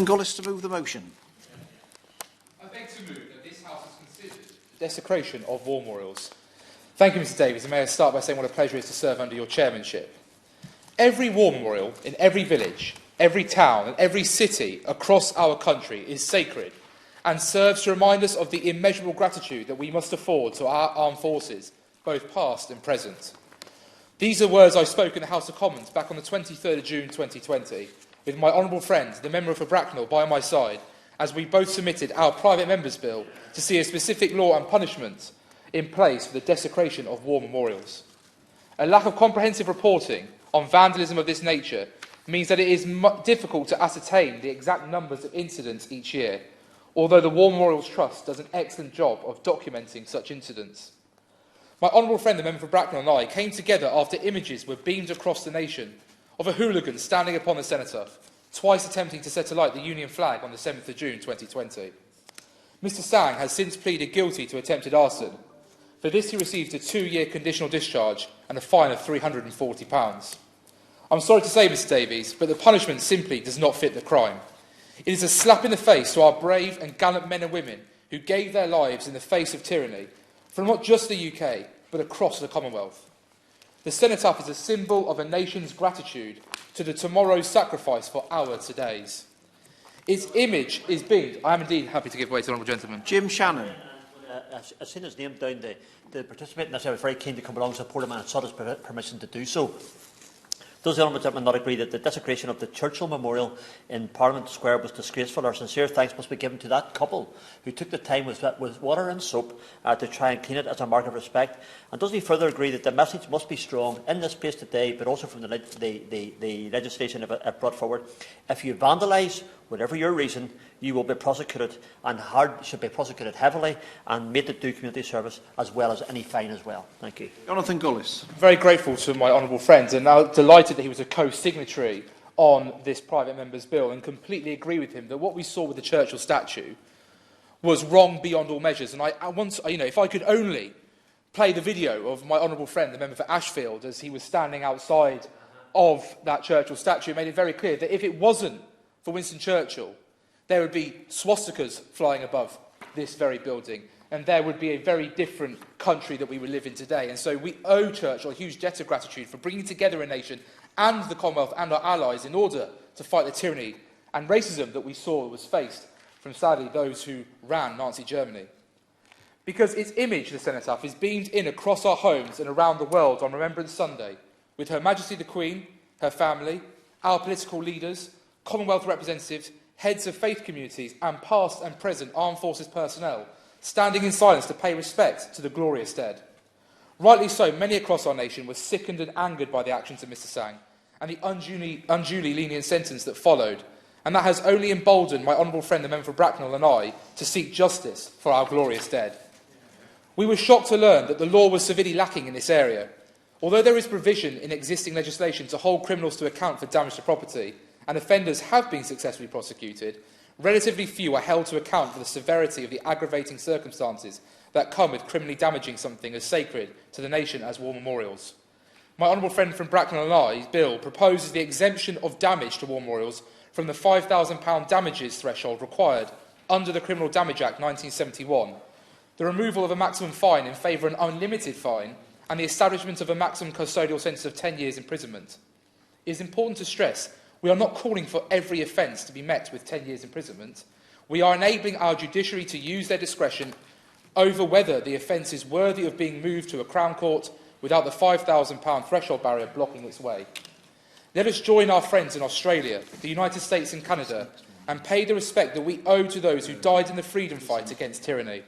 Gullis to move the motion. I beg to move that this House has considered the desecration of war memorials. Thank you, Mr Davies, and may I start by saying what a pleasure it is to serve under your chairmanship. Every war memorial in every village, every town and every city across our country is sacred and serves to remind us of the immeasurable gratitude that we must afford to our armed forces, both past and present. These are words I spoke in the House of Commons back on the 23rd of June 2020, with my honourable friend, the member for Bracknell, by my side, as we both submitted our private members' bill to see a specific law and punishment in place for the desecration of war memorials. A lack of comprehensive reporting on vandalism of this nature means that it is difficult to ascertain the exact numbers of incidents each year, although the War Memorials Trust does an excellent job of documenting such incidents. My honourable friend, the member for Bracknell, and I came together after images were beamed across the nation of a hooligan standing upon the cenotaph, twice attempting to set alight the Union flag on the 7th of June 2020. Mr Sang has since pleaded guilty to attempted arson. For this he received a 2-year conditional discharge and a fine of £340. I'm sorry to say, Mr Davies, but the punishment simply does not fit the crime. It is a slap in the face to our brave and gallant men and women who gave their lives in the face of tyranny from not just the UK, but across the Commonwealth. The cenotaph is a symbol of a nation's gratitude to the tomorrow's sacrifice for our todays. Its image is beamed. I am indeed happy to give way to the honourable gentleman. Jim Shannon. I've seen his name down to participate in this. I was very keen to come along and support him, and I sought his permission to do so. Does the honourable gentleman not agree that the desecration of the Churchill Memorial in Parliament Square was disgraceful? Our sincere thanks must be given to that couple who took the time with water and soap to try and clean it as a mark of respect. And does he further agree that the message must be strong in this place today, but also from the legislation brought forward? If you vandalise, whatever your reason, you will be prosecuted, and should be prosecuted heavily and made to do community service, as well as any fine as well. Thank you. Jonathan Gullis. Very grateful to my honourable friend, and now delighted that he was a co-signatory on this private member's bill, and completely agree with him that what we saw with the Churchill statue was wrong beyond all measures. And I once, if I could only play the video of my honourable friend, the member for Ashfield, as he was standing outside of that Churchill statue, made it very clear that if it wasn't for Winston Churchill, there would be swastikas flying above this very building, and there would be a very different country that we would live in today. And so we owe Churchill a huge debt of gratitude for bringing together a nation and the Commonwealth and our allies in order to fight the tyranny and racism that we saw was faced from, sadly, those who ran Nazi Germany. Because its image, the cenotaph, is beamed in across our homes and around the world on Remembrance Sunday, with Her Majesty the Queen, her family, our political leaders, Commonwealth representatives, heads of faith communities and past and present armed forces personnel standing in silence to pay respect to the glorious dead. Rightly so, many across our nation were sickened and angered by the actions of Mr Sang and the unduly lenient sentence that followed, and that has only emboldened my honourable friend, the member for Bracknell, and I to seek justice for our glorious dead. We were shocked to learn that the law was severely lacking in this area. Although there is provision in existing legislation to hold criminals to account for damage to property, and offenders have been successfully prosecuted, relatively few are held to account for the severity of the aggravating circumstances that come with criminally damaging something as sacred to the nation as war memorials. My honourable friend from Bracknell and I's bill proposes the exemption of damage to war memorials from the £5,000 damages threshold required under the Criminal Damage Act 1971, the removal of a maximum fine in favour of an unlimited fine, and the establishment of a maximum custodial sentence of 10 years imprisonment. It is important to stress we are not calling for every offence to be met with 10 years imprisonment. We are enabling our judiciary to use their discretion over whether the offence is worthy of being moved to a Crown Court without the £5,000 threshold barrier blocking its way. Let us join our friends in Australia, the United States and Canada, and pay the respect that we owe to those who died in the freedom fight against tyranny.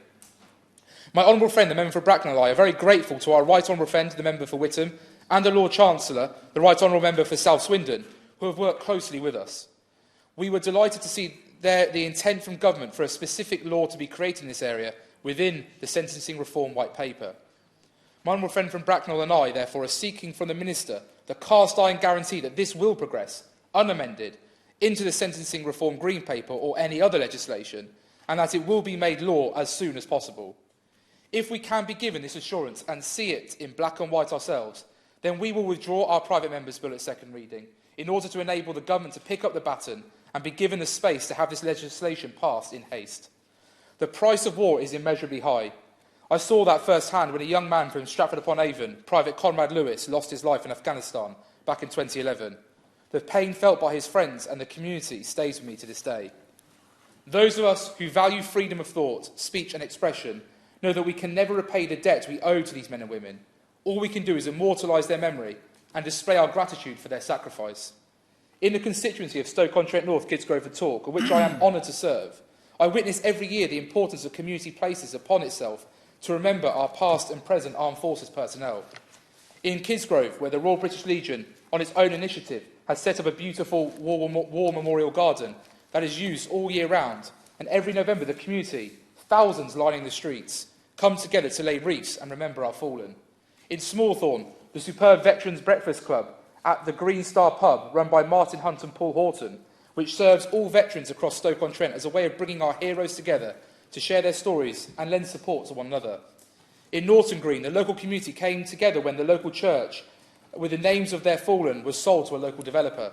My honourable friend, the member for Bracknell, and I are very grateful to our right honourable friend, the member for Whittam, and the Lord Chancellor, the right honourable member for South Swindon, who have worked closely with us. We were delighted to see the intent from government for a specific law to be created in this area within the Sentencing Reform White Paper. My honourable friend from Bracknell and I, therefore, are seeking from the Minister the cast-iron guarantee that this will progress, unamended, into the Sentencing Reform Green Paper or any other legislation, and that it will be made law as soon as possible. If we can be given this assurance and see it in black and white ourselves, then we will withdraw our private members' bill at second reading, in order to enable the government to pick up the baton and be given the space to have this legislation passed in haste. The price of war is immeasurably high. I saw that firsthand when a young man from Stratford-upon-Avon, Private Conrad Lewis, lost his life in Afghanistan back in 2011. The pain felt by his friends and the community stays with me to this day. Those of us who value freedom of thought, speech and expression know that we can never repay the debt we owe to these men and women. All we can do is immortalise their memory and display our gratitude for their sacrifice. In the constituency of Stoke-on-Trent North, Kidsgrove and Tork, of which I am honoured to serve, I witness every year the importance of community places upon itself to remember our past and present armed forces personnel. In Kidsgrove, where the Royal British Legion, on its own initiative, has set up a beautiful war memorial garden that is used all year round, and every November the community, thousands lining the streets, come together to lay wreaths and remember our fallen. In Smallthorne, the superb Veterans Breakfast Club at the Green Star pub, run by Martin Hunt and Paul Horton, which serves all veterans across Stoke-on-Trent as a way of bringing our heroes together to share their stories and lend support to one another. In Norton Green, the local community came together when the local church, with the names of their fallen, was sold to a local developer.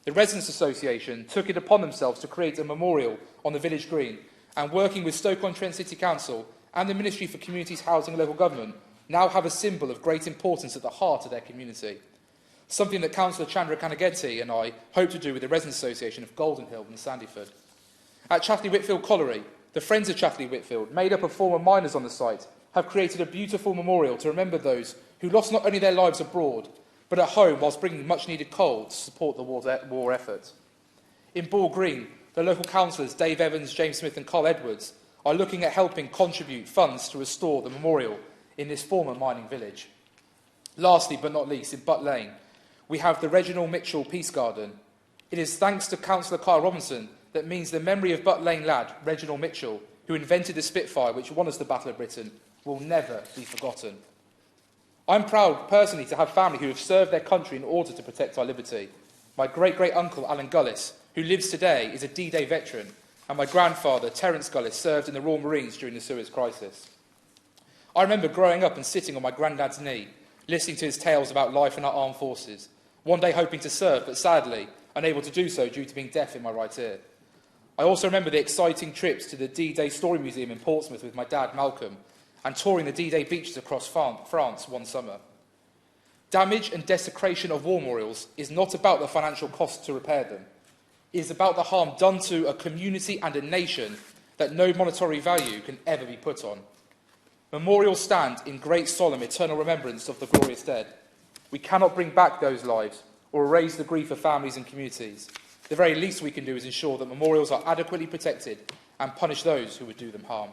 The Residents' Association took it upon themselves to create a memorial on the village green, and working with Stoke-on-Trent City Council and the Ministry for Communities, Housing and Local Government, now have a symbol of great importance at the heart of their community. Something that Councillor Chandra Kanageti and I hope to do with the Residents' Association of Golden Hill and Sandyford. At Chatley Whitfield Colliery, the Friends of Chatley Whitfield, made up of former miners on the site, have created a beautiful memorial to remember those who lost not only their lives abroad, but at home whilst bringing much-needed coal to support the war effort. In Ball Green, the local councillors Dave Evans, James Smith and Carl Edwards are looking at helping contribute funds to restore the memorial in this former mining village. Lastly, but not least, in Butt Lane, we have the Reginald Mitchell Peace Garden. It is thanks to Councillor Kyle Robinson that means the memory of Butt Lane lad, Reginald Mitchell, who invented the Spitfire, which won us the Battle of Britain, will never be forgotten. I'm proud, personally, to have family who have served their country in order to protect our liberty. My great-great-uncle, Alan Gullis, who lives today, is a D-Day veteran, and my grandfather, Terence Gullis, served in the Royal Marines during the Suez Crisis. I remember growing up and sitting on my granddad's knee, listening to his tales about life in our armed forces, one day hoping to serve, but sadly unable to do so due to being deaf in my right ear. I also remember the exciting trips to the D-Day Story Museum in Portsmouth with my dad, Malcolm, and touring the D-Day beaches across France one summer. Damage and desecration of war memorials is not about the financial cost to repair them. It is about the harm done to a community and a nation that no monetary value can ever be put on. Memorials stand in great solemn eternal remembrance of the glorious dead. We cannot bring back those lives or erase the grief of families and communities. The very least we can do is ensure that memorials are adequately protected and punish those who would do them harm.